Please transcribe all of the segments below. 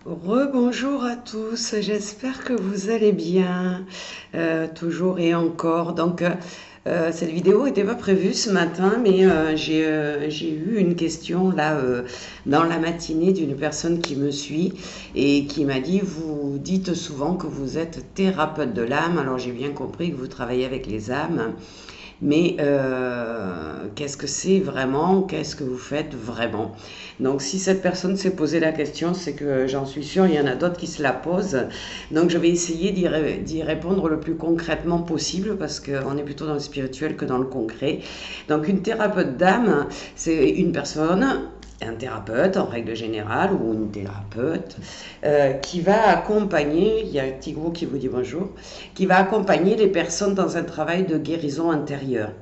Rebonjour à tous, j'espère que vous allez bien, toujours et encore. Cette vidéo n'était pas prévue ce matin, mais j'ai eu une question là dans la matinée d'une personne qui me suit et qui m'a dit, vous dites souvent que vous êtes thérapeute de l'âme, alors j'ai bien compris que vous travaillez avec les âmes. Mais qu'est-ce que c'est vraiment? Qu'est-ce que vous faites vraiment? Donc si cette personne s'est posé la question, c'est que j'en suis sûre, il y en a d'autres qui se la posent. Donc je vais essayer d'y répondre le plus concrètement possible parce qu'on est plutôt dans le spirituel que dans le concret. Donc une thérapeute d'âme, c'est une personne, un thérapeute en règle générale ou une thérapeute qui va accompagner, il y a Tigrou qui vous dit bonjour, qui va accompagner les personnes dans un travail de guérison intérieure.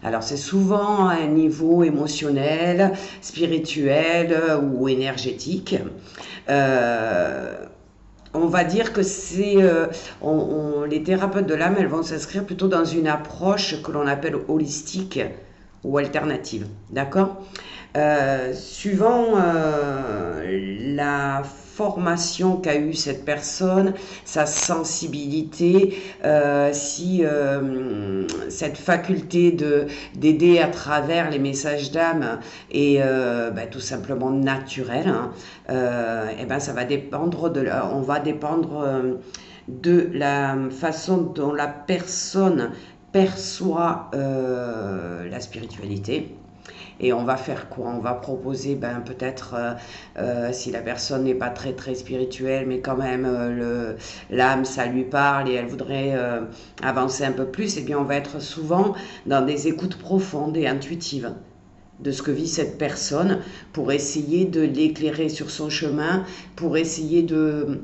Alors c'est souvent à un niveau émotionnel, spirituel ou énergétique. Euh, on va dire que les thérapeutes de l'âme, elles vont s'inscrire plutôt dans une approche que l'on appelle holistique ou alternative. D'accord. Suivant la formation qu'a eue cette personne, sa sensibilité, si cette faculté d'aider à travers les messages d'âme est tout simplement naturelle, hein, et ben ça va dépendre on va dépendre de la façon dont la personne perçoit la spiritualité. Et on va faire quoi? On va proposer peut-être, si la personne n'est pas très très spirituelle, mais quand même l'âme, ça lui parle et elle voudrait avancer un peu plus, et bien on va être souvent dans des écoutes profondes et intuitives de ce que vit cette personne pour essayer de l'éclairer sur son chemin, pour essayer de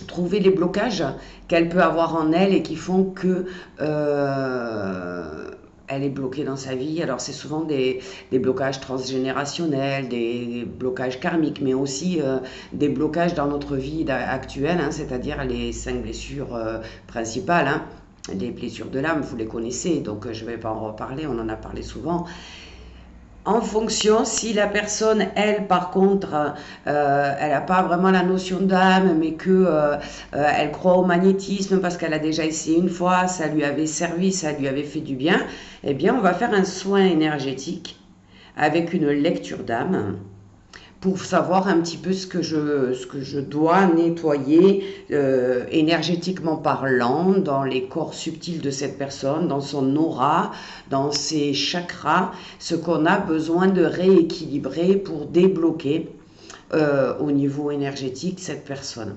trouver les blocages qu'elle peut avoir en elle et qui font que elle est bloquée dans sa vie. Alors c'est souvent des blocages transgénérationnels, des blocages karmiques, mais aussi des blocages dans notre vie actuelle, hein, c'est-à-dire les 5 blessures principales. Hein. Les blessures de l'âme, vous les connaissez, donc je ne vais pas en reparler, on en a parlé souvent. En fonction, si la personne, elle, par contre, elle n'a pas vraiment la notion d'âme, mais que elle croit au magnétisme parce qu'elle a déjà essayé une fois, ça lui avait servi, ça lui avait fait du bien, eh bien, on va faire un soin énergétique avec une lecture d'âme pour savoir un petit peu ce que je dois nettoyer énergétiquement parlant dans les corps subtils de cette personne, dans son aura, dans ses chakras, ce qu'on a besoin de rééquilibrer pour débloquer au niveau énergétique cette personne.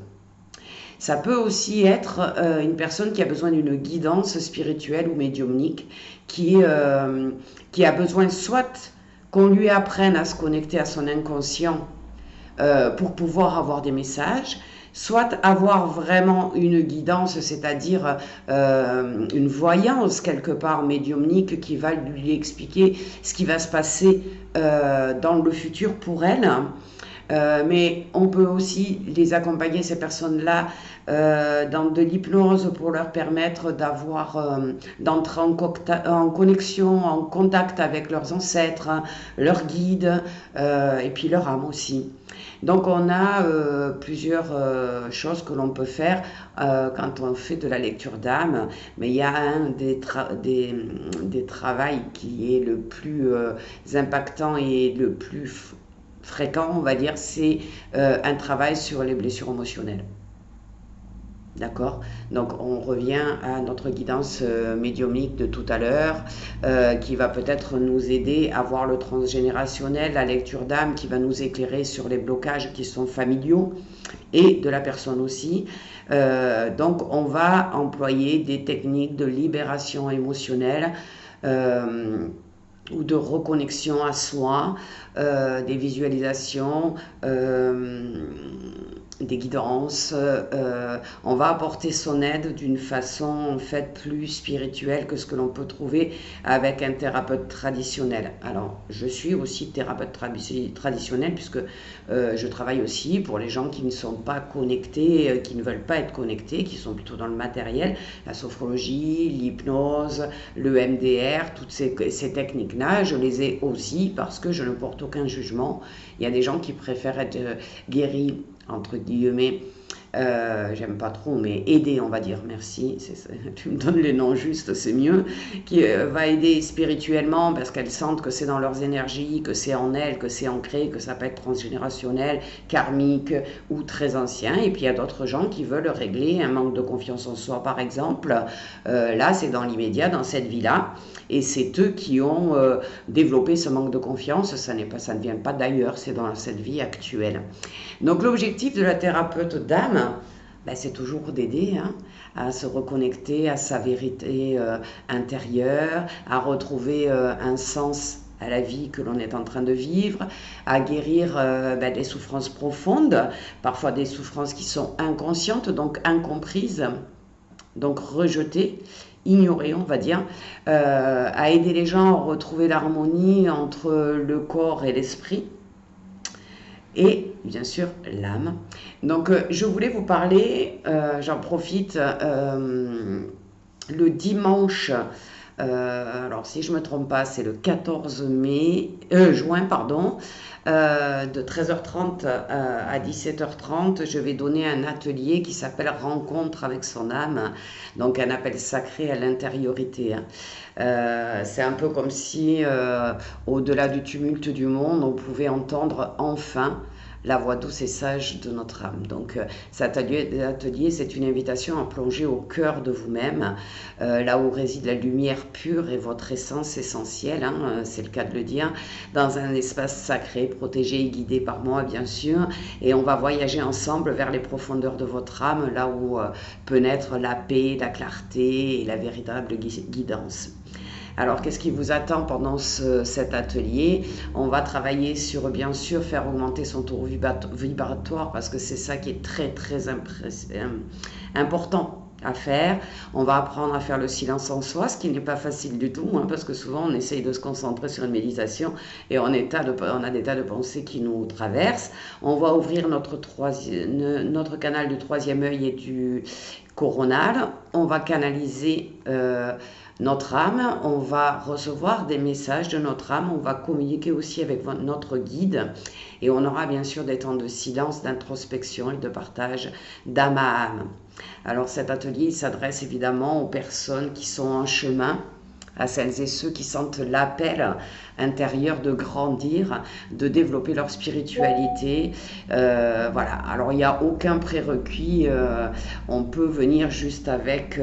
Ça peut aussi être une personne qui a besoin d'une guidance spirituelle ou médiumnique, qui a besoin soit qu'on lui apprenne à se connecter à son inconscient pour pouvoir avoir des messages, soit avoir vraiment une guidance, c'est-à-dire une voyance quelque part médiumnique qui va lui expliquer ce qui va se passer dans le futur pour elle. Mais on peut aussi les accompagner, ces personnes-là, dans de l'hypnose pour leur permettre d'entrer en connexion, en contact avec leurs ancêtres, hein, leurs guides, et puis leur âme aussi. Donc on a plusieurs choses que l'on peut faire quand on fait de la lecture d'âme, mais il y a un des travails qui est le plus impactant et le plus fréquent, on va dire, c'est un travail sur les blessures émotionnelles. D'accord. Donc on revient à notre guidance médiumnique de tout à l'heure, qui va peut-être nous aider à voir le transgénérationnel, la lecture d'âme qui va nous éclairer sur les blocages qui sont familiaux et de la personne aussi. Donc on va employer des techniques de libération émotionnelle. Ou de reconnexion à soi, des visualisations, des guidances. On va apporter son aide d'une façon en fait plus spirituelle que ce que l'on peut trouver avec un thérapeute traditionnel. Alors je suis aussi thérapeute traditionnel puisque je travaille aussi pour les gens qui ne sont pas connectés, qui ne veulent pas être connectés, qui sont plutôt dans le matériel, la sophrologie, l'hypnose, le MDR, toutes ces techniques-là, je les ai aussi parce que je ne porte aucun jugement. Il y a des gens qui préfèrent être guéris entre guillemets, j'aime pas trop, mais aider, on va dire, merci, tu me donnes les noms justes, c'est mieux, qui va aider spirituellement parce qu'elles sentent que c'est dans leurs énergies, que c'est en elles, que c'est ancré, que ça peut être transgénérationnel, karmique ou très ancien. Et puis il y a d'autres gens qui veulent régler un manque de confiance en soi, par exemple. Là, c'est dans l'immédiat, dans cette vie-là. Et c'est eux qui ont développé ce manque de confiance, ça ne vient pas d'ailleurs, c'est dans cette vie actuelle. Donc l'objectif de la thérapeute d'âme, ben, c'est toujours d'aider à se reconnecter à sa vérité intérieure, à retrouver un sens à la vie que l'on est en train de vivre, à guérir des souffrances profondes, parfois des souffrances qui sont inconscientes, donc incomprises, donc rejetées, ignorées, on va dire, à aider les gens à retrouver l'harmonie entre le corps et l'esprit, et bien sûr l'âme. Donc je voulais vous parler, j'en profite, le dimanche, alors si je ne me trompe pas, c'est le 14 juin, pardon, de 13h30 à 17h30, je vais donner un atelier qui s'appelle Rencontre avec son âme, donc un appel sacré à l'intériorité. C'est un peu comme si, au-delà du tumulte du monde, on pouvait entendre enfin la voix douce et sage de notre âme. Donc cet atelier, c'est une invitation à plonger au cœur de vous-même, là où réside la lumière pure et votre essence essentielle, c'est le cas de le dire, dans un espace sacré, protégé et guidé par moi bien sûr, et on va voyager ensemble vers les profondeurs de votre âme, là où peut naître la paix, la clarté et la véritable guidance. Alors, qu'est-ce qui vous attend pendant cet atelier? On va travailler sur, bien sûr, faire augmenter son taux vibratoire parce que c'est ça qui est très, très important à faire. On va apprendre à faire le silence en soi, ce qui n'est pas facile du tout, parce que souvent on essaye de se concentrer sur une méditation et on a des tas de pensées qui nous traversent. On va ouvrir notre canal du troisième œil et du coronal. On va canaliser notre âme, on va recevoir des messages de notre âme, on va communiquer aussi avec notre guide et on aura bien sûr des temps de silence, d'introspection et de partage d'âme à âme. Alors cet atelier s'adresse évidemment aux personnes qui sont en chemin, à celles et ceux qui sentent l'appel intérieur de grandir, de développer leur spiritualité. Voilà, alors il n'y a aucun prérequis, on peut venir juste avec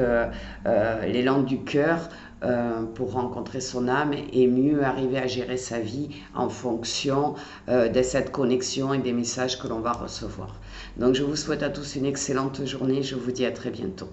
l'élan du cœur pour rencontrer son âme et mieux arriver à gérer sa vie en fonction de cette connexion et des messages que l'on va recevoir. Donc je vous souhaite à tous une excellente journée, je vous dis à très bientôt.